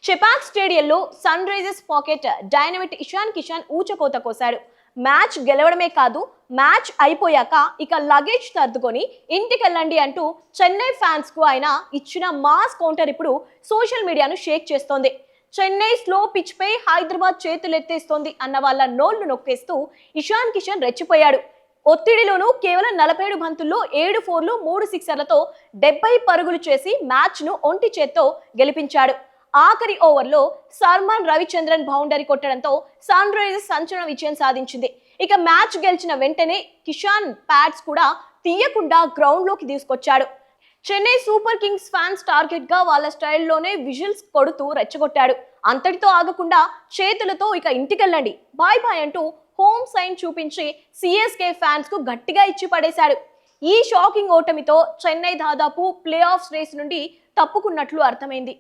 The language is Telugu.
చెపాక్ స్టేడియంలో Sunrisers pocket dynamite Ishan Kishan ఊచకోత కోశాడు. మ్యాచ్ గెలవడమే కాదు, మ్యాచ్ అయిపోయాక ఇక లగేజ్ సర్దుకొని ఇంటికెళ్ళండి అంటూ చెన్నై ఫ్యాన్స్ కు ఆయన ఇచ్చిన మాస్ కౌంటర్ ఇప్పుడు సోషల్ మీడియాను షేక్ చేస్తోంది. చెన్నై స్లో పిచ్ పై హైదరాబాద్ చేతులెత్తేస్తోంది అన్న వాళ్ళ నోళ్లు నొక్కేస్తూ ఇషాన్ కిషాన్ రెచ్చిపోయాడు. ఒత్తిడిలోనూ కేవలం 47 బంతుల్లో 7 ఫోర్లు 3 సిక్సర్లతో 70 పరుగులు చేసి మ్యాచ్ ను ఒంటి చేత్తో గెలిపించాడు. ఆఖరి ఓవర్లో సర్మన్ రవిచంద్రన్ బౌండరీ కొట్టడంతో సన్ రైజర్స్ సంచలన విజయం సాధించింది. ఇక మ్యాచ్ గెలిచిన వెంటనే కిషాన్ ప్యాడ్స్ కూడా తీయకుండా గ్రౌండ్ లోకి తీసుకొచ్చాడు. Chennai super Kings fans target గా వాళ్ళ స్టైల్లోనే విజిల్స్ కొడుతూ రెచ్చగొట్టాడు. అంతటితో ఆగకుండా చేతులతో ఇక ఇంటికెళ్ళండి, బాయ్ బాయ్ అంటూ హోమ్ సైన్ చూపించి సిఎస్కే ఫ్యాన్స్ కు గట్టిగా ఇచ్చి పడేశాడు. ఈ షాకింగ్ ఓటమితో చెన్నై దాదాపు ప్లే ఆఫ్స్ రేస్ నుండి తప్పుకున్నట్లు అర్థమైంది.